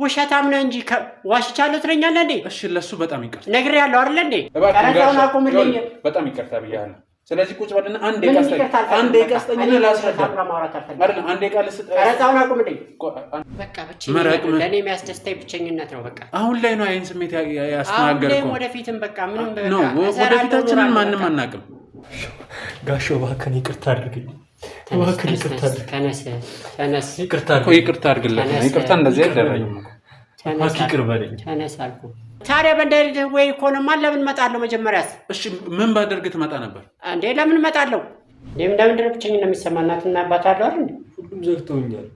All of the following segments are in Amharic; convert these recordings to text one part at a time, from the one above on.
ውሸታም ነህ እንጂ ዋሽቻለሁ ትለኛለህ እንዴ? እሺ ለሱ በጣም ይቅርታ ነግሬሃለሁ አይደል እንዴ? ቀረጻውን አቁምልኝ። በጣም ይቅርታ ብያለሁ። ስለዚህ ቁጭ በልና አንዴ ቀስጠኝና ላስረዳ አይደል? አንዴ ቃል ቀረጻውን አቁምልኝ። በቃ ብቻዬን ለኔ የሚያስደስተኝ ብቸኝነት ነው። በቃ አሁን ላይ ነው አይን ስሜት ያስተናገርከው። አሁን ወደፊትም በቃ ምንም ነው ወደፊታችንን ማንም አናውቅም። ጋሾ እባክህን ይቅርታ አድርግልኝ። እባክህን ይቅርታ አድርግ። ተነስ ይቅርታ አድርግልኝ። ይቅርታ እንደዚህ አይደረግም። እባክህ ይቅር በለኝ። ተነስ አልኩህ። ታዲያ በእንደዚህ ወይ ኮነማ ለምን እመጣለሁ? መጀመሪያስ እሺ ምን ባደርግ ትመጣ ነበር እንዴ? ለምን እመጣለሁ? ለምንድን ነው ብቸኝነት የሚሰማህ? እናትና አባት አሉ አይደል? ሁሉም ዘግተውኛል።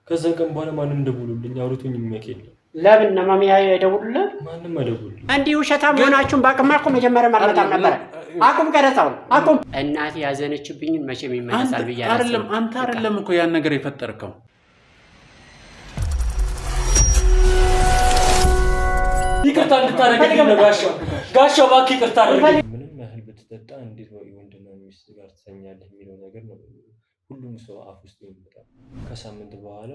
ከዛ ቀን በኋላ ማንም ደውሉልኝ አውርቶኝ የሚያውቅ የለም። ለምን ነው ማሚ አይደውሉልህ? ማንም አይደውሉልኝ። እንዲህ ውሸታም ሆናችሁን ባቅማ እኮ መጀመሪያ አልመጣም ነበር። አቁም፣ ቀረጻውን አቁም። እናቴ ያዘነችብኝ መቼም ይመለሳል ብያለሁ። አይደለም አንተ አይደለም እኮ ያን ነገር የፈጠርከው። ይቅርታ እንድታደርግልኝ ነው ጋሾ እባክህ ይቅርታ አድርግልኝ። ምንም ያህል ብትጠጣ እንዴት ነው ወንድና ሚስት ጋር ትተኛለህ የሚለው ነገር ነው ሁሉም ሰው አፍ ውስጥ የሚመጣው። ከሳምንት በኋላ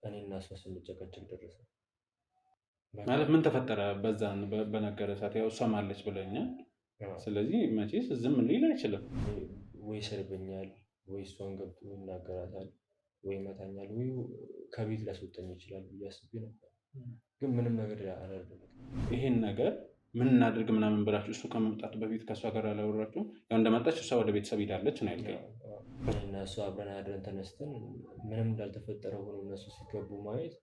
እኔና እሷ ስንጨቃጨቅ ደረሰ። ማለት ምን ተፈጠረ? በዛን በነገረ ሰዓት ያው እሷም አለች ብለኛል። ስለዚህ መቼስ ዝም ሊል አይችልም። ወይ ይሰርበኛል፣ ወይ እሷን ገብቶ ይናገራታል፣ ወይ ይመታኛል፣ ወይ ከቤት ሊያስወጣኝ ይችላል ብዬ አስቤ ነበር። ግን ምንም ነገር አላደረገም። ይሄን ነገር ምን እናድርግ ምናምን ብላችሁ እሱ ከመምጣቱ በፊት ከእሷ ጋር አላወራችሁ? ያው እንደመጣች እሷ ወደ ቤተሰብ ሄዳለች ነው ያልከኝ። እና እሷ አብረን አድረን ተነስተን ምንም እንዳልተፈጠረ ሆኖ እነሱ ሲገቡ ማየት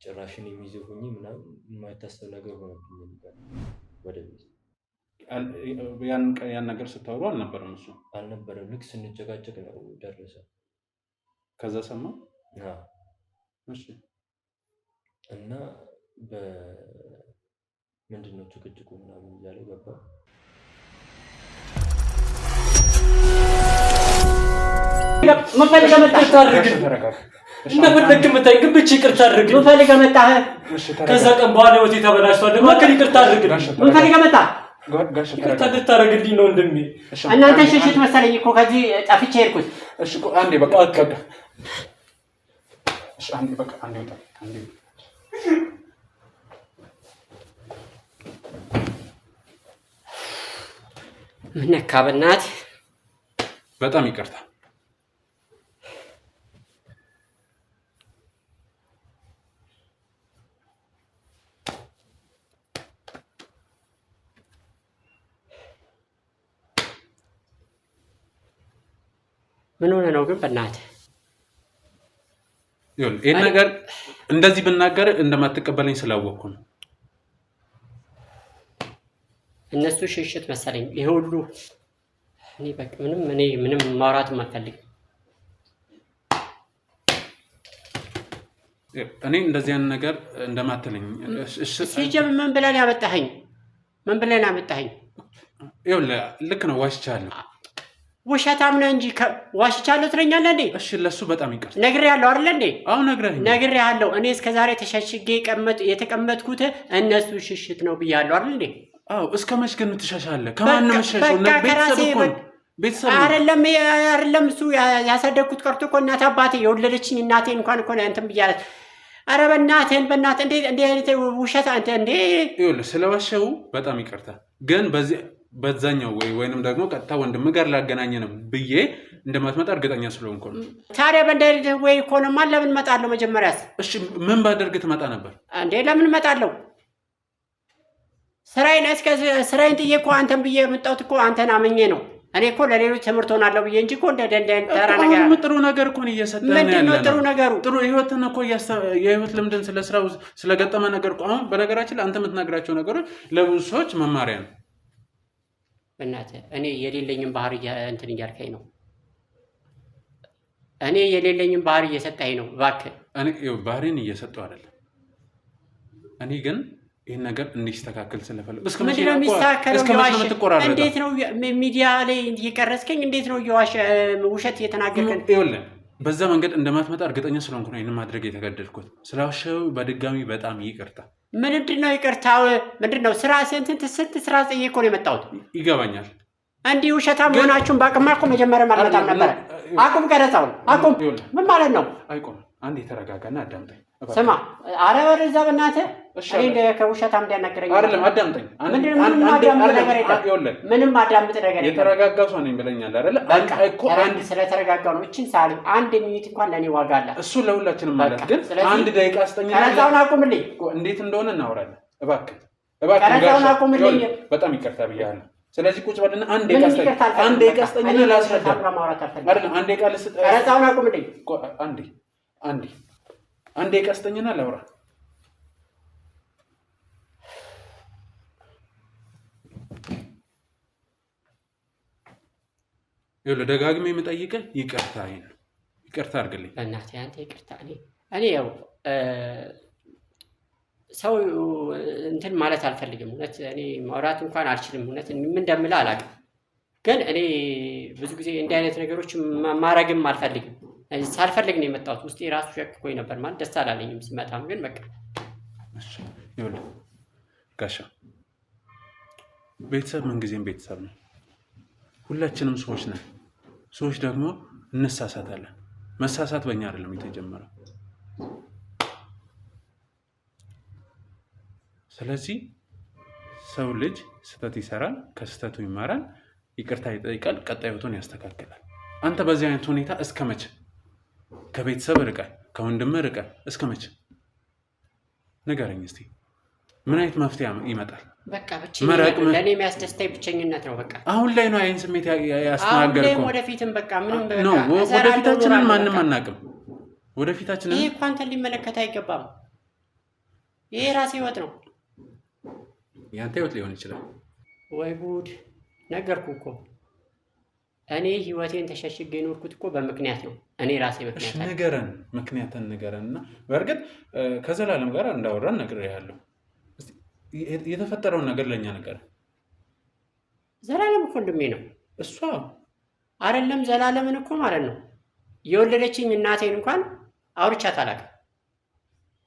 ጭራሽን የሚይዘው ሆኜ ምናምን የማይታሰብ ነገር ሆነብኝ ነበር። ወደ ቤት ያን ነገር ስታወሩ አልነበረም? እሱ አልነበረም። ልክ ስንጨቃጨቅ ነው ደረሰ። ከዛ ሰማ። እሺ እና ምንድነው ጭቅጭቁ ምናምን እያለ ገባ። ምን ፈልገህ መጣህ? እንደፈለግህ መጣህ፣ ግን ብቻ ይቅርታ አድርግልኝ። ምን ፈልገህ መጣህ? ከዛ ቀን በኋላ ወቴ ተበላሽቷል። እባክህ ይቅርታ አድርግልኝ። ምን ፈልገህ መጣህ? ይቅርታ እንድታደርግልኝ ነው ወንድሜ። እናንተ ሽሽት መሰለኝ እኮ ከዚህ ጠፍቼ ሄድኩት። እሺ አንዴ በቃ እሺ አንዴ በቃ አንዴ ወጣ አንዴ ምን ነካ? በእናትህ በጣም ይቅርታ። ምን ሆነ ነው ግን? በእናትህ ይሄን ነገር እንደዚህ ብናገር እንደማትቀበለኝ ስላወቅኩ ነው። እነሱ ሽሽት መሰለኝ ይሄ ሁሉ። እኔ በቃ ምንም ማውራትም አልፈልግም። እኔ እንደዚህ አይነት ነገር እንደማትለኝ ሲጀምር ምን ብለን ያመጣኸኝ? ይኸውልህ ልክ ነው፣ ዋሽቻለሁ። ውሸታም ነህ እንጂ ዋሽቻለሁ ትለኛለህ እንዴ? እሺ ለሱ በጣም ይቅርታ። ነግሬሃለሁ አይደል እንዴ? አዎ ነግሬሃለሁ። እኔ እስከዛሬ ተሸሽጌ የተቀመጥኩት እነሱ ሽሽት ነው ብያለሁ አይደል እንዴ? አዎ እስከ መች ግን ትሸሻለህ? ከማንም ሸሽው ነው? ቤተሰብ አይደለም እሱ ያሳደግኩት ቀርቶ እኮ እናት አባቴ የወለደችኝ እናቴ እንኳን እኮ ነው እንትን ብያለሁ። ኧረ በእናትህ እንዴ አይነት ውሸት አንተ እንዴ! ይኸውልህ ስለዋሸው በጣም ይቅርታ። ግን በዛኛው ወይንም ደግሞ ቀጥታ ወንድም ጋር ላገናኘ ነው ብዬ እንደማትመጣ እርግጠኛ ስለሆንኩ ነው። ታዲያ በእንደዚህ ወይ ኮነማ ለምን እመጣለሁ? መጀመሪያስ እሺ ምን ባደርግ ትመጣ ነበር እንዴ? ለምን እመጣለሁ? ስራዬን ጥዬ እኮ አንተን ብዬ የመጣሁት እኮ አንተን አመኜ ነው። እኔ እኮ ለሌሎች ትምህርት ሆናለሁ ብዬ እንጂ እኮ እንደ ተራ ነገር ጥሩ ነገር እኮ ነው እየሰጠን ያለ። ምንድነው ጥሩ ነገሩ? ጥሩ ህይወትን እኮ የህይወት ልምድን ስለ ስራው ስለገጠመ ነገር እኮ አሁን በነገራችን ላይ አንተ የምትነግራቸው ነገሮች ለብዙ ሰዎች መማሪያ ነው። በእናትህ እኔ የሌለኝን ባህሪ እንትን እያልከኝ ነው። እኔ የሌለኝን ባህሪ እየሰጠኸኝ ነው። እባክህ እኔ ባህሪን እየሰጠው አይደለም። እኔ ግን ይሄን ነገር እንዲስተካከል ስለፈለኩ ምንድነው የሚስተካከለው? እንዴት ነው ሚዲያ ላይ እየቀረስከኝ? እንዴት ነው ውሸት እየተናገርከኝ? ይኸውልህ በዛ መንገድ እንደማትመጣ እርግጠኛ ስለሆንኩ ነው ይሄን ማድረግ የተገደድኩት። ስላዋሸው በድጋሚ በጣም ይቅርታ። ምንድነው ይቅርታው? ምንድነው ስራ ስንት ስራ ጽዬ እኮ ነው የመጣሁት። ይገባኛል። እንዲህ ውሸታም ሆናችሁን ባቅማ እኮ መጀመሪያ አልመጣም ነበር። አቁም፣ ቀረጻውን አቁም። ምን ማለት ነው? አይቆም። አንዴ ተረጋጋና አዳምጠኝ። ስማ ኧረ ወደዛ በእናትህ እኔ ከውሸታም እንዳናገረኝ አይደለም አዳምጠኝ ምንም አዳምጥ ነገር የተረጋጋ ሰው ነኝ ብለኛል አይደለ እኮ አንድ ስለተረጋጋው ነው እቺን ሳል አንድ ሚኒት እንኳን ለኔ ዋጋ አለ እሱ ለሁላችንም ማለት ግን አንድ ደቂቃ አስጠኝና ቀረጻውን አቁምልኝ እንዴት እንደሆነ እናወራለን እባክህ ቀረጻውን አቁምልኝ በጣም ይቅርታ ብያለሁ ስለዚህ ቁጭ በልና አንድ ደቂቃ አስጠኝና ላስረዳ አይደለም አንድ ደቂቃ ልስጥ ቀረጻውን አቁምልኝ አንድ ደቂቃ አስጠኝና ላውራ ይኸውልህ ደጋግሜ የምጠይቅህ ይቅርታ አድርግልኝ እናቴ አንተ ይቅርታ እኔ ያው ሰው እንትን ማለት አልፈልግም እውነት እኔ ማውራት እንኳን አልችልም እውነት ምን እንደምልህ አላውቅም ግን እኔ ብዙ ጊዜ እንዲህ አይነት ነገሮች ማረግም አልፈልግም ሳልፈልግ ነው የመጣሁት ውስጤ ራሱ ሸክኮኝ ነበር ማለት ደስ አላለኝም ስመጣም ግን በቃ ይኸውልህ ጋሻ ቤተሰብ ምንጊዜም ቤተሰብ ነው ሁላችንም ሰዎች ነን ሰዎች ደግሞ እንሳሳታለን መሳሳት በእኛ አይደለም የተጀመረው ስለዚህ ሰው ልጅ ስህተት ይሰራል ከስህተቱ ይማራል ይቅርታ ይጠይቃል ቀጣይ ህይወቱን ያስተካክላል አንተ በዚህ አይነት ሁኔታ እስከመቼ ከቤተሰብ ርቀህ ከወንድም ርቀህ እስከመቼ ንገረኝ እስቲ ምን አይነት መፍትሄ ይመጣል በቃ ብቻዬን ለኔ የሚያስደስተኝ ብቸኝነት ነው በቃ አሁን ላይ ነው አይን ስሜት ያስተናገርከው ወደፊትም በቃ ምንም ነው ወደፊታችንን ማንንም አናውቅም ወደፊታችንን ይሄ እንኳን ሊመለከት አይገባም ይሄ ራሴ ህይወት ነው ያንተ ህይወት ሊሆን ይችላል ወይ ጉድ ነገርኩህ እኮ እኔ ህይወቴን ተሸሽጌ ኖርኩት እኮ በምክንያት ነው እኔ ራሴ ምክንያት ምክንያትን ንገረንና በእርግጥ ከዘላለም ጋር እንዳወራን ነግሬሃለሁ የተፈጠረውን ነገር ለኛ ነገር ዘላለም እኮ ወንድሜ ነው እሷ አይደለም ዘላለምን እኮ ማለት ነው የወለደችኝ እናቴን እንኳን አውርቻት አላውቅም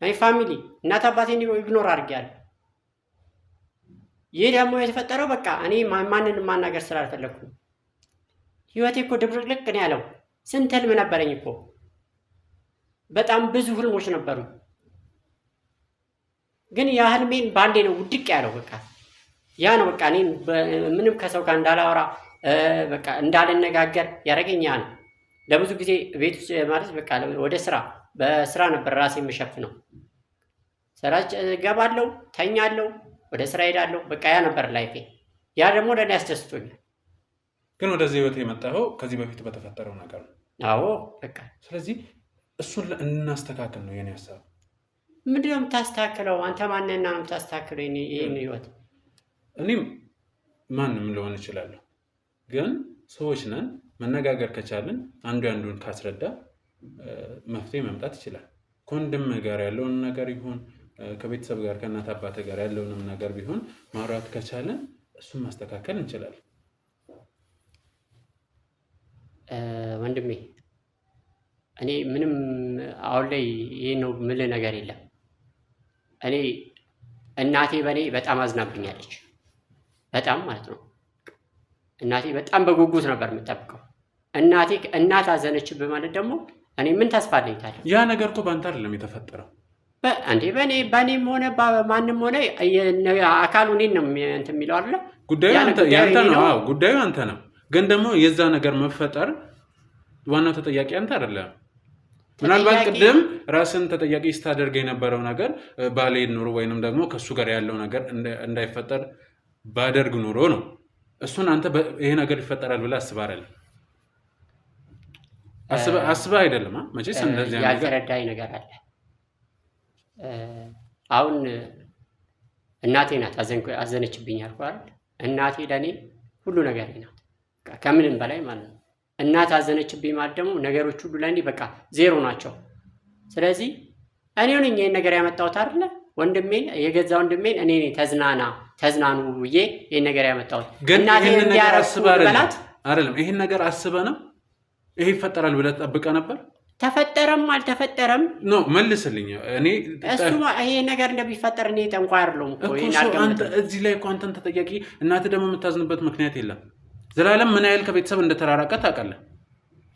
እኔ ፋሚሊ እናት አባቴን ኢግኖር አድርጌያለሁ ይሄ ደግሞ የተፈጠረው በቃ እኔ ማንንም ማናገር ስላልፈለኩ ህይወቴ እኮ ድብርቅልቅ ነው ያለው ስንት ህልም ነበረኝ እኮ በጣም ብዙ ህልሞች ነበሩ ግን ያ ህልሜን ባንዴ ነው ውድቅ ያለው በቃ ያ ነው በቃ እኔ ምንም ከሰው ጋር እንዳላወራ በቃ እንዳልነጋገር ያደረገኝ ያ ነው ለብዙ ጊዜ ቤት ውስጥ ማለት በቃ ወደ በስራ ነበር ራሴ የምሸፍነው ስራ ገባለሁ ተኛለሁ ወደ ስራ ሄዳለሁ በቃ ያ ነበር ላይፌ ያ ደግሞ ለኔ ያስደስቶኛል ግን ወደዚህ ህይወት የመጣው ከዚህ በፊት በተፈጠረው ነገር ነው አዎ በቃ ስለዚህ እሱን እናስተካክል ነው የኔ ሐሳብ ምንድነው የምታስተካክለው አንተ ማንነና ነው የምታስተካክለው ይሄን ህይወት እኔም ማንንም ልሆን እችላለሁ ግን ሰዎች ነን መነጋገር ከቻልን አንዱን ካስረዳ መፍትሄ መምጣት ይችላል ከወንድም ጋር ያለውን ነገር ይሁን ከቤተሰብ ጋር ከእናት አባት ጋር ያለውንም ነገር ቢሆን ማውራት ከቻልን እሱን ማስተካከል እንችላለን ወንድሜ እኔ ምንም አሁን ላይ ይሄ ነው ምል ነገር የለም እኔ እናቴ በኔ በጣም አዝናብኛለች በጣም ማለት ነው እናቴ በጣም በጉጉት ነበር የምጠብቀው እናት አዘነችብህ ማለት ደግሞ እኔ ምን ተስፋ አለኝ ታዲያ ያ ነገር እኮ ባንተ አይደለም የተፈጠረው አንዴ በኔም ሆነ ማንም ሆነ አካሉ እኔን ነው እንትን የሚለው አይደል ጉዳዩ ያንተ ነው አዎ ጉዳዩ አንተ ነው ግን ደግሞ የዛ ነገር መፈጠር ዋናው ተጠያቂ አንተ አይደለም ምናልባት ቅድም ራስን ተጠያቂ ስታደርግ የነበረው ነገር ባሌን ኑሮ ወይንም ደግሞ ከሱ ጋር ያለው ነገር እንዳይፈጠር ባደርግ ኑሮ ነው እሱን አንተ ይሄ ነገር ይፈጠራል ብለህ አስበህ አይደለም መቼስ እንደዚህ ነገር ያልተረዳኝ ነገር አለ አሁን እናቴ ናት አዘነችብኝ አልኩ አይደል እናቴ ለኔ ሁሉ ነገር ናት ከምንም በላይ ማለት ነው እናት አዘነችብኝ ማለት ደግሞ ነገሮች ሁሉ ለኔ በቃ ዜሮ ናቸው ስለዚህ እኔው ነኝ ይሄን ነገር ያመጣሁት አይደል ወንድሜን የገዛ ወንድሜን እኔ ተዝናኑ ብዬ ይሄን ነገር ያመጣሁት እናቴ እንዲያረስባላት አይደለም ይሄን ነገር አስበህ ነው ይሄ ይፈጠራል ብለህ ተጠብቀህ ነበር ተፈጠረም አልተፈጠረም ነው መልስልኝ እኔ እሱ ይሄ ነገር እንደሚፈጠር እኔ ጠንቋይ አይደለሁም እኮ አንተ እዚህ ላይ እኮ አንተን ተጠያቂ እናትህ ደግሞ የምታዝንበት ምክንያት የለም ዘላለም ምን ያህል ከቤተሰብ እንደተራራቀ ታውቃለህ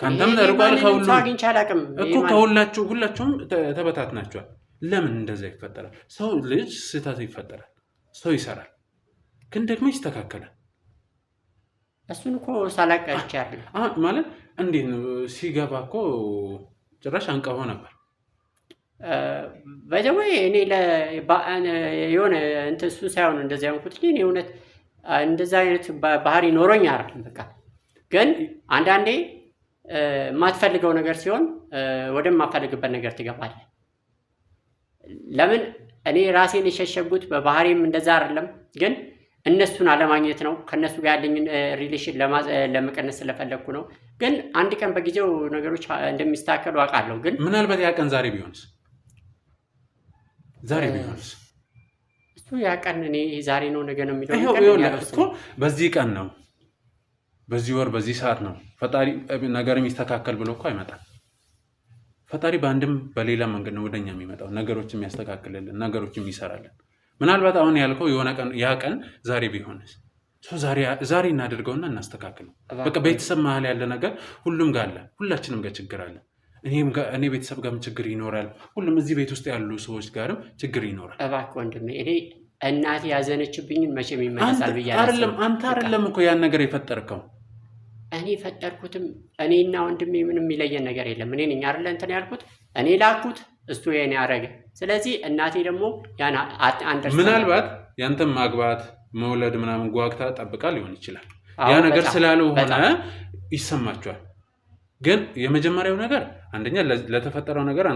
ካንተም ተርቋል ከሁሉ አግኝቻ አላውቅም እኮ ሁላችሁም ተበታትናችኋል ለምን እንደዛ ይፈጠራል? ሰው ልጅ ስህተት ይፈጠራል፣ ሰው ይሰራል፣ ግን ደግሞ ይስተካከላል። እሱን እኮ ሳላቀች አይደል ማለት እንዴት ነው ሲገባ እኮ ጭራሽ አንቀሆ ነበር። በደወይ እኔ የሆነ እንትን እሱ ሳይሆን እንደዚያ ያንኩት እኔ እውነት እንደዛ አይነት ባህሪ ኖሮኝ አይደለም። በቃ ግን አንዳንዴ የማትፈልገው ነገር ሲሆን ወደማትፈልግበት ነገር ትገባለህ። ለምን እኔ ራሴን የሸሸጉት በባህሪም እንደዛ አይደለም፣ ግን እነሱን አለማግኘት ነው። ከነሱ ጋር ያለኝን ሪሌሽን ለመቀነስ ስለፈለኩ ነው። ግን አንድ ቀን በጊዜው ነገሮች እንደሚስተካከሉ አውቃለሁ። ግን ምናልባት ያ ቀን ዛሬ ቢሆንስ እሱ ያ ቀን እኔ ዛሬ ነው ነገ ነው የሚለው እኮ በዚህ ቀን ነው፣ በዚህ ወር፣ በዚህ ሰዓት ነው ፈጣሪ ነገር የሚስተካከል ብሎ እኮ አይመጣም። ፈጣሪ በአንድም በሌላ መንገድ ነው ወደኛ የሚመጣው፣ ነገሮች የሚያስተካክልልን፣ ነገሮች የሚሰራልን። ምናልባት አሁን ያልከው የሆነ ቀን ያ ቀን ዛሬ ቢሆንስ? ዛሬ እናደርገውና እናስተካክለው። በቃ ቤተሰብ መሀል ያለ ነገር ሁሉም ጋር አለ፣ ሁላችንም ጋር ችግር አለ። እኔ ቤተሰብ ጋርም ችግር ይኖራል፣ ሁሉም እዚህ ቤት ውስጥ ያሉ ሰዎች ጋርም ችግር ይኖራል። እባክህ ወንድሜ እኔ እናቴ ያዘነችብኝን መቼም ይመለሳል ብዬ አይደለም። አንተ አይደለም እኮ ያን ነገር የፈጠርከው፣ እኔ የፈጠርኩትም እኔና ወንድሜ ምንም የሚለየን ነገር የለም። እኔ ነኝ አይደለ እንትን ያልኩት፣ እኔ ላኩት፣ እሱ የኔ አረገ። ስለዚህ እናቴ ደግሞ ያን ምናልባት ያንተም ማግባት መውለድ ምናምን ጓግታ ጠብቃ ሊሆን ይችላል። ያ ነገር ስላልሆነ ይሰማቸዋል። ግን የመጀመሪያው ነገር አንደኛ ለተፈጠረው ነገር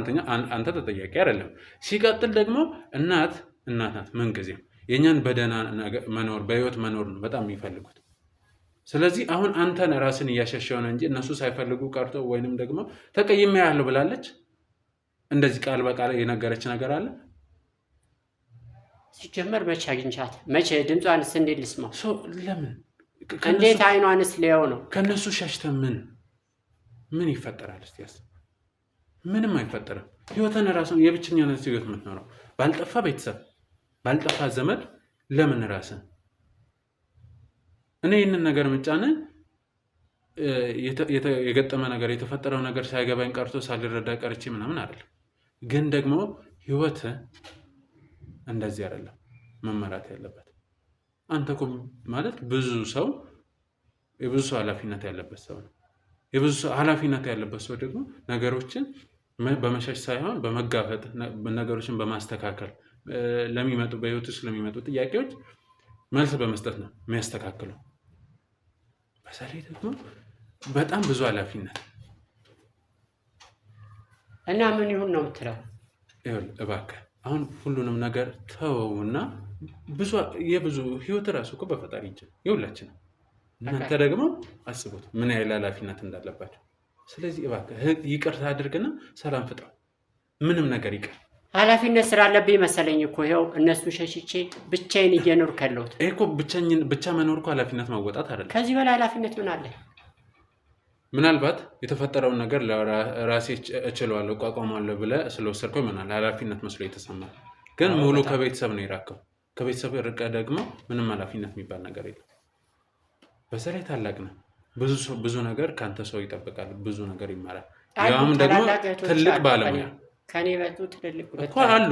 አንተ ተጠያቂ አይደለም። ሲቀጥል ደግሞ እናት ናት። ምንጊዜም የኛን በደህና መኖር በህይወት መኖር ነው በጣም የሚፈልጉት። ስለዚህ አሁን አንተን ራስን እያሸሸው ነው እንጂ እነሱ ሳይፈልጉ ቀርቶ ወይንም ደግሞ ተቀይሜ ያለው ብላለች። እንደዚህ ቃል በቃል የነገረች ነገር አለ? ሲጀመር መቼ አግኝቻት መቼ ድምጿንስ እንዴት ልስማው? ለምን እንዴት አይኗንስ ሊያው ነው? ከነሱ ሸሽተህ ምን ይፈጠራል? እስቲ ያስብ። ምንም አይፈጠርም። ህይወትን ራስን የብቸኛነት ህይወት የምትኖረው ባልጠፋ ቤተሰብ ባልጠፋ ዘመድ ለምን ራስን እኔ ይህንን ነገር ምጫነ የገጠመ ነገር የተፈጠረው ነገር ሳይገባኝ ቀርቶ ሳልረዳ ቀርቼ ምናምን አይደለም። ግን ደግሞ ህይወት እንደዚህ አይደለም መመራት ያለበት። አንተ እኮ ማለት የብዙ ሰው ኃላፊነት ያለበት ሰው ነው። የብዙ ሰው ኃላፊነት ያለበት ሰው ደግሞ ነገሮችን በመሸሽ ሳይሆን በመጋፈጥ ነገሮችን በማስተካከል ለሚመጡ በህይወት ውስጥ ለሚመጡ ጥያቄዎች መልስ በመስጠት ነው የሚያስተካክለው። በዛሬ ደግሞ በጣም ብዙ ኃላፊነት እና ምን ይሁን ነው የምትለው? እባክህ አሁን ሁሉንም ነገር ተወውና የብዙ ህይወት ራሱ እኮ በፈጣሪ እጅ የሁላችንም። እናንተ ደግሞ አስቡት ምን ያህል ኃላፊነት እንዳለባቸው። ስለዚህ እባክህ ይቅርታ አድርግና ሰላም ፍጥረው። ምንም ነገር ይቅር። ኃላፊነት ስላለብኝ መሰለኝ እኮ ይኸው እነሱ ሸሽቼ ብቻዬን እየኖርኩ ያለሁት። እኮ ብቻ መኖር እኮ ኃላፊነት ማወጣት አይደለም። ከዚህ በላይ ኃላፊነት ምን አለ? ምናልባት የተፈጠረውን ነገር ለራሴ እችለዋለሁ እቋቋማለሁ ብለህ ስለወሰድከው ይሆናል ኃላፊነት መስሎ የተሰማል። ግን ሙሉ ከቤተሰብ ነው የራከው። ከቤተሰብ ርቀህ ደግሞ ምንም ኃላፊነት የሚባል ነገር የለም። በዛ ላይ ታላቅ ነህ። ብዙ ነገር ከአንተ ሰው ይጠብቃል፣ ብዙ ነገር ይማራል። ያውም ደግሞ ትልቅ ባለሙያ ከኔ በጡ ትልልቅ እኮ አሉ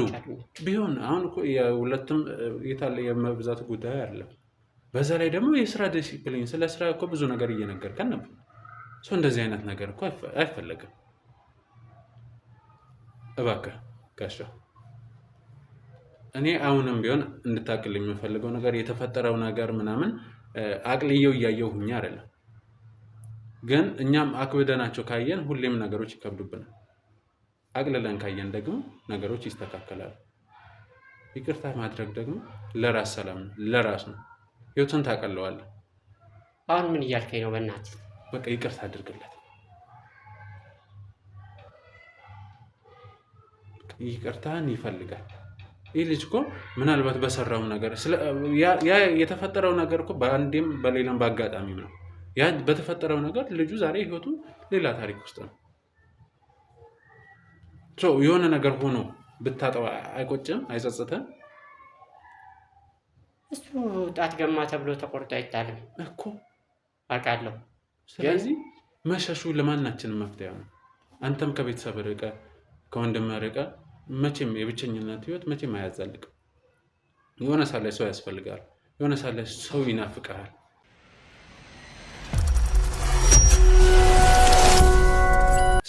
ቢሆን አሁን እኮ የሁለቱም የታለ የመብዛት ጉዳይ አለ። በዛ ላይ ደግሞ የስራ ዲሲፕሊን ስለ ስራ እኮ ብዙ ነገር እየነገርከን ነበር። ሰው እንደዚህ አይነት ነገር እኮ አይፈለግም። እባክህ ጋሻው እኔ አሁንም ቢሆን እንድታቅልኝ የምፈልገው ነገር የተፈጠረው ነገር ምናምን አቅልየው እያየሁኝ አይደለም። ግን እኛም አክብደናቸው ካየን ሁሌም ነገሮች ይከብዱብናል። አቅልለን ካየን ደግሞ ነገሮች ይስተካከላሉ። ይቅርታ ማድረግ ደግሞ ለራስ ሰላም ነው፣ ለራስ ነው። ህይወትን ታቀለዋለህ። አሁን ምን እያልከኝ ነው? በእናትህ በቃ ይቅርታ አድርግለት። ይቅርታን ይፈልጋል። ይህ ልጅ እኮ ምናልባት በሰራው ነገር ያ የተፈጠረው ነገር እኮ በአንዴም በሌላም በአጋጣሚም ነው። ያ በተፈጠረው ነገር ልጁ ዛሬ ህይወቱ ሌላ ታሪክ ውስጥ ነው። የሆነ ነገር ሆኖ ብታጠው አይቆጭም? አይጸጽትም? እሱ ጣት ገማ ተብሎ ተቆርጦ አይጣልም እኮ አውቃለሁ። ስለዚህ መሸሹ ለማናችንም መፍትሄ ነው። አንተም ከቤተሰብ ርቀህ ከወንድምህ ርቀህ መቼም የብቸኝነት ህይወት መቼም አያዛልቅም። የሆነ ሳለ ሰው ያስፈልጋል። የሆነ ሳለ ሰው ይናፍቃል።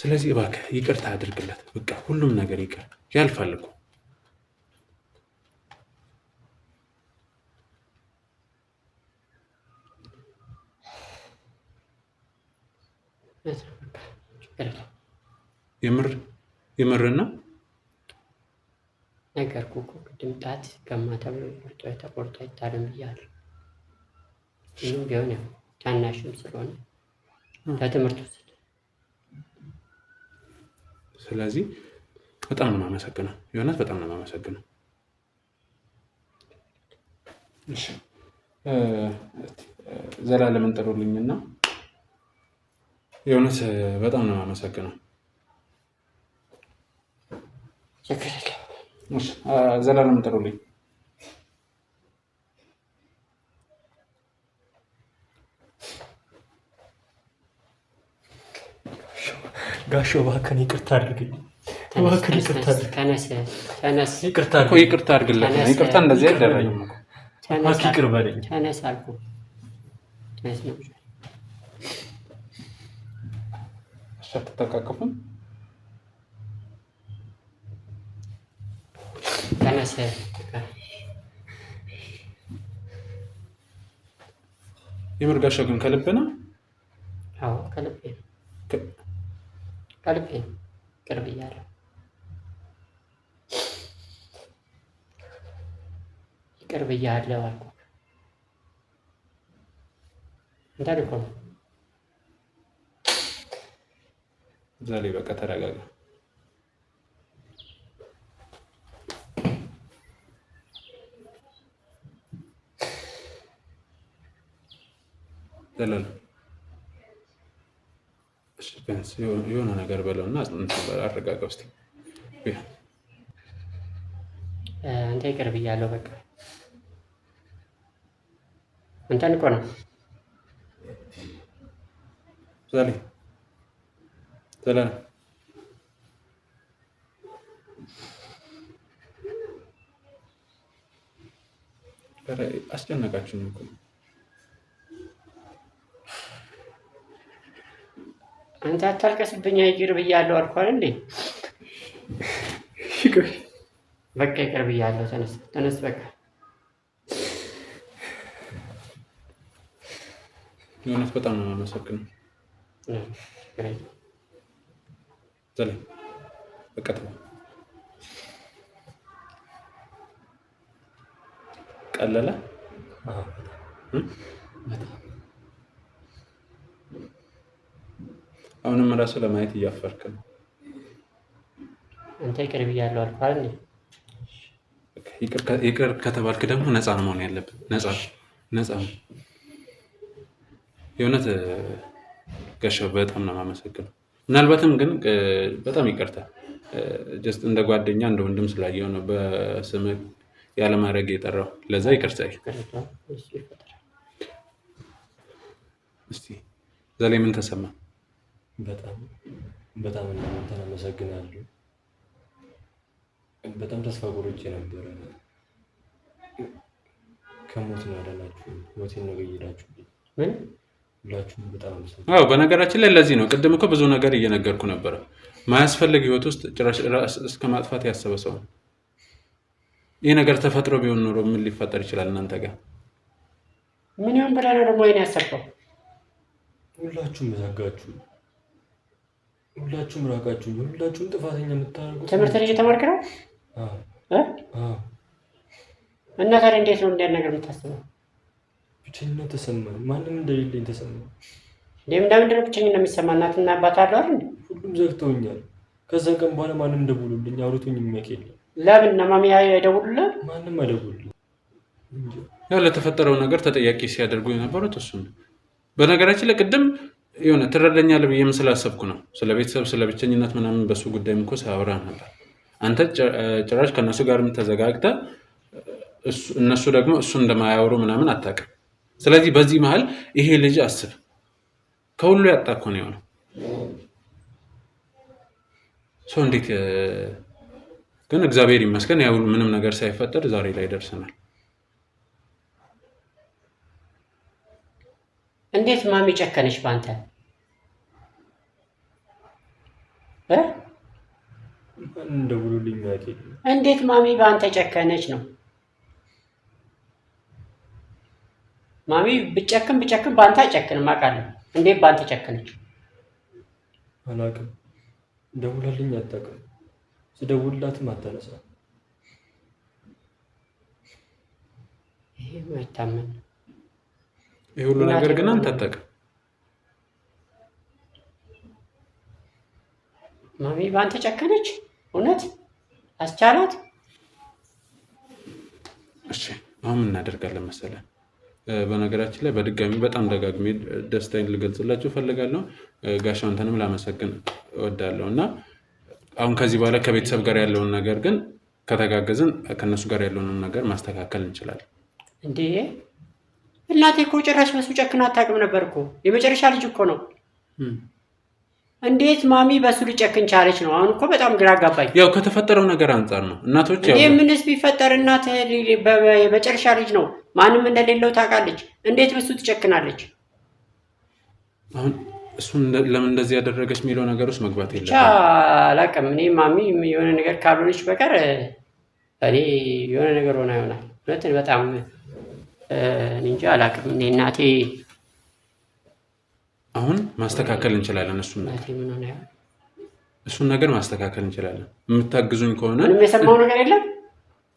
ስለዚህ እባክህ ይቅርታ አድርግለት። በቃ ሁሉም ነገር ይቅር ያልፋል እኮ። የምርና ነገርኩህ እኮ ቅድም ጣት ከማታ ብሎ ተቆርጦ አይታረም ብያለሁ። ምንም ቢሆን ያው ታናሽም ስለሆነ ለትምህርት ውስጥ ስለዚህ በጣም ነው የማመሰግነው። የእውነት በጣም ነው የማመሰግነው። እሺ ዘላለምን ጥሩልኝና የእውነት በጣም ነው የማመሰግነው። እሺ ዘላለምን ጥሩልኝ። ጋሾ እባክህን ይቅርታ አድርግልኝ። እባክህን ይቅርታ ተነስ። ይቅርታ አድርግለት። ይቅርታ እንደዚህ አይደረግም እኮ። እባክህ ይቅር በለኝ። ተነስ አልኩህ። ተነስ ነው። እሺ አትተቃቀፉም? ተነስ። የምር ጋሾ ግን ከልብ ነው? አዎ ከልቤ ነው። ከልቤ ነው። ቅርብ እያለሁ ቅርብ እያለሁ አልኩህ። እንትን እኮ ነው። ዛሬ በቃ ተረጋጋ። ዘላለም ቢያንስ የሆነ ነገር በለውና አረጋጋው እስኪ። አንተ ይቅር ብያለሁ በቃ። አንተን እኮ ነው ዘላለም አስጨነቃችሁኝ እኮ። አንተ አታልቀስብኝ። ይቅር ብያለሁ አልኳል እንዴ? በቃ ይቅር ብያለሁ። ተነስ በቃ። የእውነት በጣም ነው የማመሰግነው። ዘላለም በቃ ተው። ቀለለ? አሁንም ራሱ ለማየት እያፈርክ ነው። አንተ ይቅር ብያለሁ አልኳል እንዴ? ይቅር ከተባልክ ደግሞ ነፃ ነው መሆን ያለብን። ነፃ ነው። የእውነት ጋሻው በጣም ነው የማመሰግነው። ምናልባትም ግን በጣም ይቅርታ ጀስት እንደ ጓደኛ እንደ ወንድም ስላየው ነው በስምህ ያለማድረግ የጠራው። ለዛ ይቅርታ። እስቲ ዛሬ ምን ተሰማ? በጣም እናንተን አመሰግናለሁ። በጣም ተስፋ ቆርጬ ነበረ። ከሞት ነው ያዳናችሁ። ሞቴን ነው ገይዳችሁ። ምን ሁላችሁም በጣም አመሰግናለሁ። አዎ በነገራችን ላይ ለዚህ ነው ቅድም እኮ ብዙ ነገር እየነገርኩ ነበረ። ማያስፈልግ ህይወት ውስጥ ጭራሽ እስከ ማጥፋት ያሰበ ሰው ነው። ይህ ነገር ተፈጥሮ ቢሆን ኖሮ ምን ሊፈጠር ይችላል እናንተ ጋር? ምን ይሆን ብለህ ነው ደግሞ ይሄን ያሰብከው? ሁላችሁም ዘጋችሁ፣ ሁላችሁም ራቃችሁ፣ ሁላችሁም ጥፋተኛ የምታደርጉት። ትምህርትን እየተማርክ ነው? እና ታዲያ እንዴት ነው እንዲያን ነገር የምታስበው? ብቸኝነት ተሰማኝ። ማንም እንደሌለኝ ተሰማኝ። ለምንድን ነው ብቸኝነት የሚሰማ? እናትና አባት አሉ አይደል? ሁሉም ዘግተውኛል። ከዛ ቀን በኋላ ማንም ደውሎልኝ አውርቶኝ የሚያውቅ የለም። ለምን እና ማሚ አይደውሉልህ? ማንም አይደውልልኝ። ያው ለተፈጠረው ነገር ተጠያቂ ሲያደርጉ የነበሩት እሱ ነው። በነገራችን ላይ ቅድም የሆነ ትረዳኛለህ ብዬም ስላሰብኩ ነው ስለ ቤተሰብ ስለ ብቸኝነት ምናምን በሱ ጉዳይም እኮ ሳወራ ነበር። አንተ ጭራሽ ከእነሱ ጋርም ተዘጋግተህ እነሱ ደግሞ እሱ እንደማያወሩ ምናምን አታውቅም። ስለዚህ በዚህ መሀል ይሄ ልጅ አስብ ከሁሉ ያጣ እኮ ነው የሆነው። ሰው እንዴት ግን እግዚአብሔር ይመስገን ያው ምንም ነገር ሳይፈጠር ዛሬ ላይ ደርሰናል። እንዴት ማሚ ጨከነች ባንተ? እንደውሉልኝ ማለት እንዴት ማሚ ባንተ ጨከነች ነው? ማሚ ብጨክን ባንተ አይጨክንም አውቃለሁ። እንዴት ባንተ ጨከነች? አላውቅም። ደውላልኝ አታውቅም። ስደውልላትም አታነሳም። ይሄ ማይታመን ይሄ ሁሉ ነገር ግን አንተ አታውቅም። ማሚ ባንተ ጨከነች? እውነት አስቻላት? እሺ አሁን ምን እናደርጋለን መሰለህ? በነገራችን ላይ በድጋሚ በጣም ደጋግሜ ደስታዬን ልገልጽላችሁ እፈልጋለሁ። ጋሽ አንተንም ላመሰግን እወዳለሁ እና አሁን ከዚህ በኋላ ከቤተሰብ ጋር ያለውን ነገር ግን ከተጋገዝን ከነሱ ጋር ያለውን ነገር ማስተካከል እንችላለን። እንዴ እናቴ እኮ ጭራሽ በሱ ጨክና አታውቅም ነበር እኮ። የመጨረሻ ልጅ እኮ ነው። እንዴት ማሚ በሱ ሊጨክን ቻለች ነው? አሁን እኮ በጣም ግራ አጋባኝ። ያው ከተፈጠረው ነገር አንጻር ነው። እናቶች ያው ምንስ ቢፈጠር እናት የመጨረሻ ልጅ ነው፣ ማንም እንደሌለው ታውቃለች። እንዴት በሱ ትጨክናለች? አሁን እሱን ለምን እንደዚህ ያደረገች የሚለው ነገር ውስጥ መግባት የለም። ብቻ አላውቅም። እኔ ማሚ የሆነ ነገር ካልሆነች በቀር እኔ የሆነ ነገር ሆና ይሆናል። እውነትን በጣም እንጃ አላውቅም። እኔ እናቴ አሁን ማስተካከል እንችላለን። እሱን ነገር ማስተካከል እንችላለን። የምታግዙኝ ከሆነ ምንም የሰማው ነገር የለም።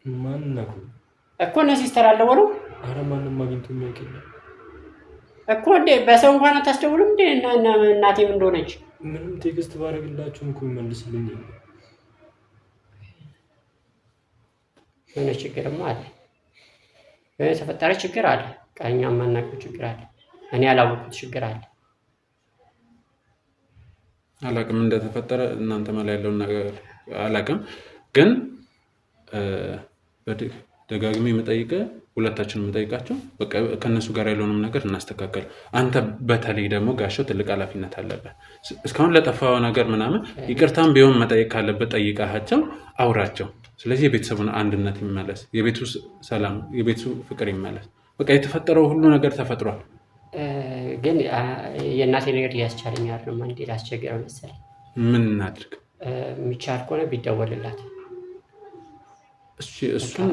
ማን ነው እኮ እነ ሲስተር አልደወሉ? ኧረ ማንም አግኝቶ የሚያውቅ የለም እኮ። እንዴ በሰው እንኳን አታስደውልም እንዴ? እናቴ ምን እንደሆነች ምንም ቴክስት ባደርግላችሁም እኮ ይመልስልኝ። የሆነ ችግርማ አለ፣ የተፈጠረ ችግር አለ፣ እኛ የማናውቀው ችግር አለ፣ እኔ ያላወቁት ችግር አለ። አላቅም እንደተፈጠረ እናንተ መላ ያለውን ነገር አላቅም። ግን ደጋግሜ የምጠይቀህ ሁለታችን የምጠይቃቸው በቃ ከነሱ ጋር ያለውንም ነገር እናስተካከል። አንተ በተለይ ደግሞ ጋሻው ትልቅ ኃላፊነት አለበት። እስካሁን ለጠፋው ነገር ምናምን ይቅርታም ቢሆን መጠየቅ ካለበት ጠይቃቸው፣ አውራቸው። ስለዚህ የቤተሰቡን አንድነት ይመለስ፣ የቤቱ ሰላም፣ የቤቱ ፍቅር ይመለስ። በቃ የተፈጠረው ሁሉ ነገር ተፈጥሯል። ግን የእናቴ ነገር እያስቻለኝ አይደለም። አንዴ ላስቸግረው መሰለኝ። ምን እናድርግ? የሚቻል ከሆነ ቢደወልላት። እሱን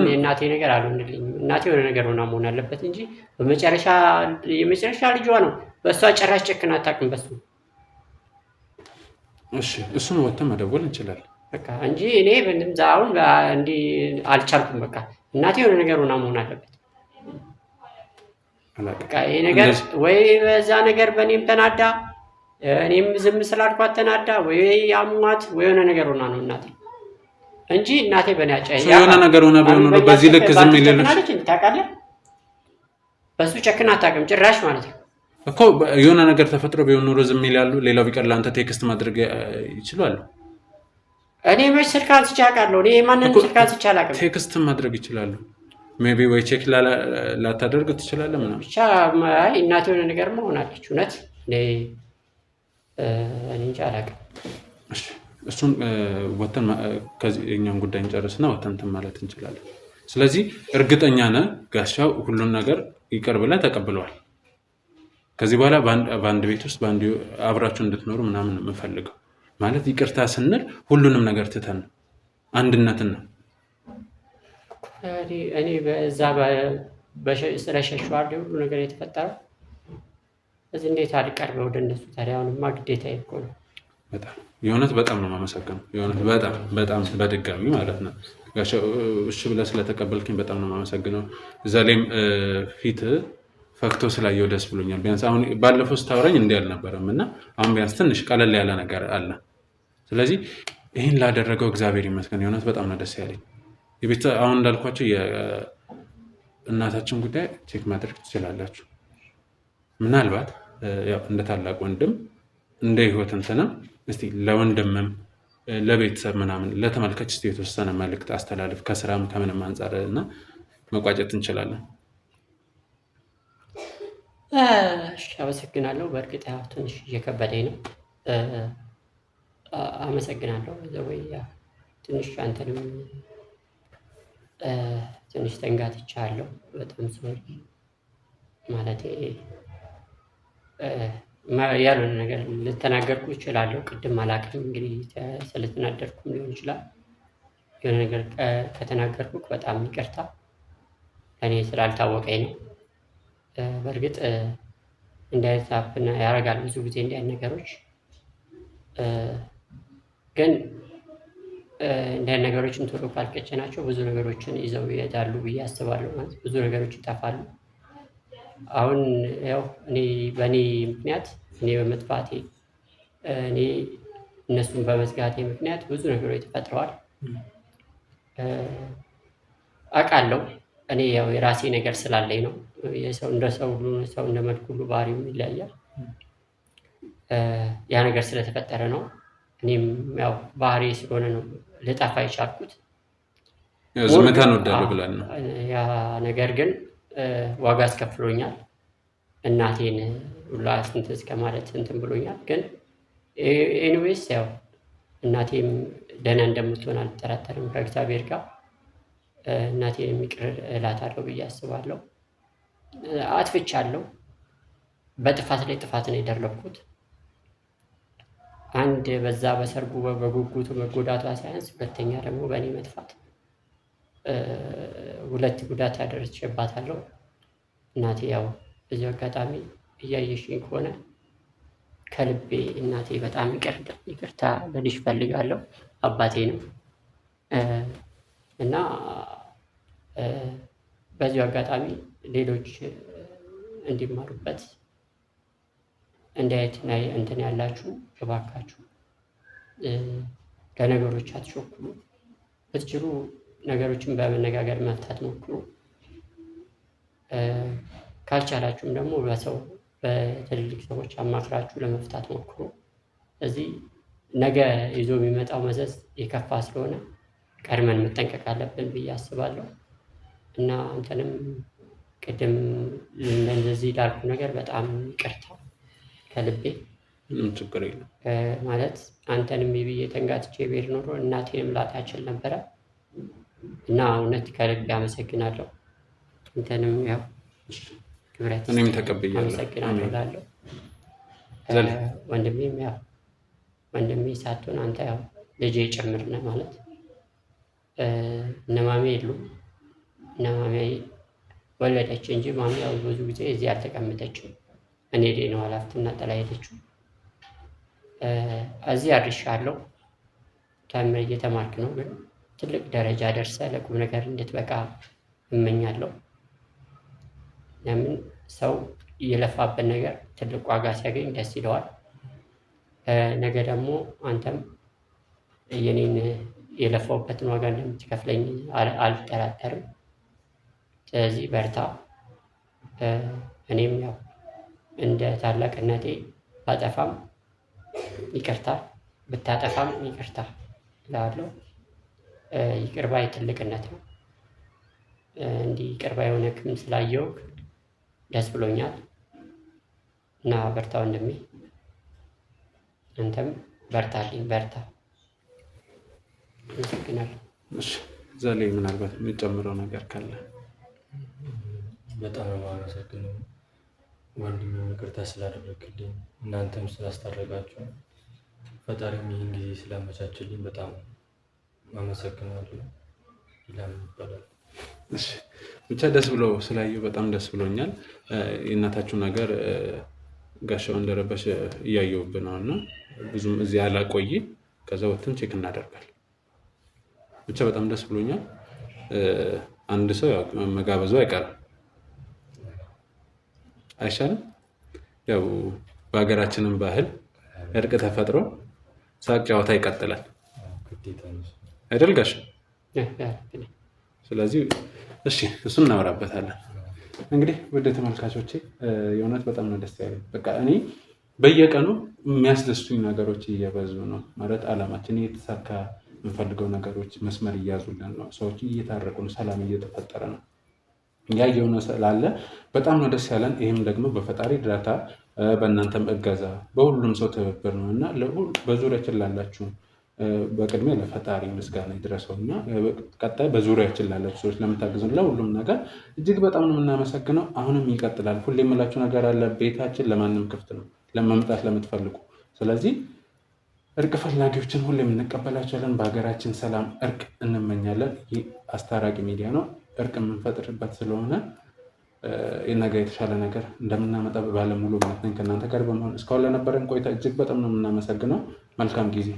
የእናቴ ነገር አልሆንልኝም። እናቴ የሆነ ነገር ሆና መሆን አለበት እንጂ የመጨረሻ ልጇ ነው። በእሷ ጭራሽ ጨክና አታውቅም በሱ። እሱን ወጥተን መደወል እንችላለን በቃ እንጂ እኔ አሁን እንዲህ አልቻልኩም። በቃ እናቴ የሆነ ነገር ሆና መሆን አለበት። ይሄ ነገር ወይ በዛ ነገር በእኔም ተናዳ እኔም ዝም ስላልኳት ተናዳ ወይ አሟት ወይ የሆነ ነገር ሆና ነው እናቴ እንጂ እናቴ በእኔ የሆነ ነገር ሆና ቢሆን ኖሮ በዚህ ልክ ዝም ይለልሽ ታውቃለህ። በሱ ጨክና አታውቅም ጭራሽ ማለት ነው እኮ። የሆነ ነገር ተፈጥሮ ቢሆን ኖሮ ዝም ይላሉ። ሌላው ቢቀር ለአንተ ቴክስት ማድረግ ይችላሉ። እኔ መች ስልክ አንስቼ አውቃለሁ? እኔ ማንንም ስልክ አንስቼ አላውቅም። ቴክስት ማድረግ ይችላሉ። ሜቢ ወይ ቼክ ላታደርግ ትችላለህ ምናምን። ብቻ እናቴ የሆነ ነገር መሆናለች። እውነት እኔ እንጃ አላውቅም። እሱን ወተን የእኛን ጉዳይ እንጨርስና ወተን እንትን ማለት እንችላለን። ስለዚህ እርግጠኛ ነህ ጋሻው ሁሉን ነገር ይቅር ብለህ ተቀብለዋል። ከዚህ በኋላ በአንድ ቤት ውስጥ አብራችሁ እንድትኖሩ ምናምን የምፈልገው ማለት ይቅርታ ስንል ሁሉንም ነገር ትተን አንድነትን ነው። እኔ በዛ ስለሸሸዋል ሁሉ ነገር የተፈጠረው እዚህ እንዴት አልቀርበ ወደ እነሱ ታዲያ? አሁንማ ግዴታ እኮ ነው። የእውነት በጣም ነው የማመሰግነው። የእውነት በጣም በድጋሚ ማለት ነው እሺ ብለህ ስለተቀበልክኝ በጣም ነው የማመሰግነው። እዛ ላይም ፊት ፈክቶ ስላየው ደስ ብሎኛል። ቢያንስ አሁን ባለፈው ስታወራኝ እንዲህ አልነበረም እና አሁን ቢያንስ ትንሽ ቀለል ያለ ነገር አለ። ስለዚህ ይህን ላደረገው እግዚአብሔር ይመስገን። የእውነት በጣም ነው ደስ ያለኝ። አሁን እንዳልኳቸው የእናታችን ጉዳይ ቼክ ማድረግ ትችላላችሁ። ምናልባት እንደ ታላቅ ወንድም እንደ ህይወት እንትንም እስቲ ለወንድምም ለቤተሰብ ምናምን ለተመልካች እስቲ የተወሰነ መልዕክት አስተላልፍ ከስራም ከምንም አንጻር እና መቋጨት እንችላለን። አመሰግናለሁ። በእርግጥ ትንሽ እየከበደኝ ነው። አመሰግናለሁ። ትንሽ አንተንም ትንሽ ተንጋትቻለሁ። በጣም ሶሪ ማለቴ ያልሆነ ነገር ልተናገርኩ እችላለሁ። ቅድም አላውቅም እንግዲህ ስለተናደድኩም ሊሆን ይችላል። የሆነ ነገር ከተናገርኩ በጣም ይቅርታ፣ እኔ ስላልታወቀኝ ነው። በእርግጥ እንዲህ አይነት ሀፕን ያደርጋል ብዙ ጊዜ እንዲህ አይነት ነገሮች። ግን እንዲህ አይነት ነገሮችን ቶሎ ካልቀጨናቸው ብዙ ነገሮችን ይዘው ይሄዳሉ ብዬ አስባለሁ። ማለት ብዙ ነገሮች ይጠፋሉ። አሁን ያው በእኔ ምክንያት እኔ በመጥፋቴ እኔ እነሱን በመዝጋቴ ምክንያት ብዙ ነገሮች ተፈጥረዋል። አውቃለሁ። እኔ ያው የራሴ ነገር ስላለኝ ነው። የሰው እንደ ሰው ሁሉ ሰው እንደ መልኩ ሁሉ ባህሪው ይለያያል። ያ ነገር ስለተፈጠረ ነው። እኔም ያው ባህሪ ስለሆነ ነው ልጠፋ የቻልኩት። ዝምታን ወዳለሁ ብለን ነው። ያ ነገር ግን ዋጋ አስከፍሎኛል። እናቴን ሁላ ስንት እስከ ማለት እንትን ብሎኛል። ግን ኤኒዌይስ ያው እናቴም ደህና እንደምትሆን አልጠራጠርም ከእግዚአብሔር ጋር። እናቴን ይቅር እላታለሁ ብዬ አስባለሁ። አጥፍቻለሁ። በጥፋት ላይ ጥፋት ነው የደረብኩት። አንድ በዛ በሰርጉ በጉጉቱ መጎዳቷ ሳያንስ ሁለተኛ ደግሞ በእኔ መጥፋት ሁለት ጉዳት አደረስቼባታለሁ። እናቴ ያው በዚህ አጋጣሚ እያየሽኝ ከሆነ ከልቤ እናቴ በጣም ይቅርታ ልልሽ እፈልጋለሁ። አባቴ ነው እና በዚሁ አጋጣሚ ሌሎች እንዲማሩበት እንዴት እንትን ያላችሁ እባካችሁ ለነገሮች አትቸኩሉ። ብትችሉ ነገሮችን በመነጋገር መፍታት ሞክሩ። ካልቻላችሁም ደግሞ በትልልቅ ሰዎች አማክራችሁ ለመፍታት ሞክሩ። እዚህ ነገ ይዞ የሚመጣው መዘዝ የከፋ ስለሆነ ቀድመን መጠንቀቅ አለብን ብዬ አስባለሁ። እና አንተንም ቅድም እንደዚህ ላልኩ ነገር በጣም ይቅርታ ከልቤ። ችግር የለም ማለት አንተንም ብዬ ተንጋትቼ ብሄድ ኖሮ እናቴንም ላጣ እችል ነበረ እና እውነት ከልቤ አመሰግናለሁ። አንተንም ያው ክብረት እኔም ተቀብያለሁ አመሰግናለሁ እላለሁ። ወንድሜም ያው ወንድሜ ሳትሆን አንተ ያው ልጄ ጭምር ነህ ማለት እነ ማሜ የሉም። እነ ማሜ ወለደች እንጂ ማሜ ያው ብዙ ጊዜ እዚህ አልተቀመጠችም። እኔ ነው ኃላፊነትና ጥላ ሄደችው። እዚህ አድርሻለሁ። ተምር እየተማርክ ነው፣ ግን ትልቅ ደረጃ ደርሰህ ለቁም ነገር እንድትበቃ እመኛለሁ። ለምን ሰው የለፋበት ነገር ትልቅ ዋጋ ሲያገኝ ደስ ይለዋል። ነገ ደግሞ አንተም የኔን የለፋውበትን ዋጋ እንደምትከፍለኝ አልጠራጠርም። ስለዚህ በርታ። እኔም ያው እንደ ታላቅነቴ ባጠፋም ይቅርታ፣ ብታጠፋም ይቅርታ እላለሁ። ይቅር ባይ ትልቅነት ነው። እንዲህ ይቅር ባይ የሆነክም ስላየው ደስ ብሎኛል እና በርታ ወንድሜ። አንተም በርታልኝ፣ በርታ። አመሰግናለሁ። እዛ ላይ ምናልባት የምጨምረው ነገር ካለ? በጣም አመሰግናለሁ ወንድሜ፣ ይቅርታ ስላደረግልኝ፣ እናንተም ስላስታረቃችሁ፣ ፈጣሪም ይህን ጊዜ ስላመቻችልኝ በጣም አመሰግናለሁ። ይላል ይባላል። ብቻ ደስ ብሎ ስላየው በጣም ደስ ብሎኛል። የእናታችሁ ነገር ጋሻው እንደረበሽ እያየሁብህ ነው እና ብዙም እዚህ አላቆይ፣ ከዛ ወጥተን ቼክ እናደርጋለን። ብቻ በጣም ደስ ብሎኛል። አንድ ሰው መጋበዙ አይቀርም አይሻልም? ያው በሀገራችንም ባህል እርቅ ተፈጥሮ ሳቅ ጨዋታ ይቀጥላል አይደል ጋሽ? ስለዚህ እሺ እሱን እናወራበታለን። እንግዲህ ወደ ተመልካቾቼ የእውነት በጣም ነው ደስ ያለኝ። በቃ እኔ በየቀኑ የሚያስደስቱኝ ነገሮች እየበዙ ነው ማለት አላማችን እየተሳካ የምንፈልገው ነገሮች መስመር እያዙልን ነው። ሰዎች እየታረቁ ነው። ሰላም እየተፈጠረ ነው። ያየው ነው ስላለ በጣም ነው ደስ ያለን። ይህም ደግሞ በፈጣሪ እርዳታ በእናንተም እገዛ በሁሉም ሰው ትብብር ነው እና በዙሪያችን ላላችሁ በቅድሚያ ለፈጣሪ ምስጋና ይድረሰው እና ቀጣይ በዙሪያችን ላላችሁ ሰዎች ለምታግዙን ለሁሉም ነገር እጅግ በጣም ነው የምናመሰግነው። አሁንም ይቀጥላል። ሁሌ የምላችሁ ነገር አለ። ቤታችን ለማንም ክፍት ነው ለመምጣት ለምትፈልጉ። ስለዚህ እርቅ ፈላጊዎችን ሁሌም እንቀበላቸዋለን። በሀገራችን ሰላም እርቅ እንመኛለን። ይህ አስታራቂ ሚዲያ ነው። እርቅ የምንፈጥርበት ስለሆነ ነገ የተሻለ ነገር እንደምናመጣ ባለሙሉ እምነት ነኝ ከእናንተ ጋር በመሆን። እስካሁን ለነበረን ቆይታ እጅግ በጣም ነው የምናመሰግነው። መልካም ጊዜ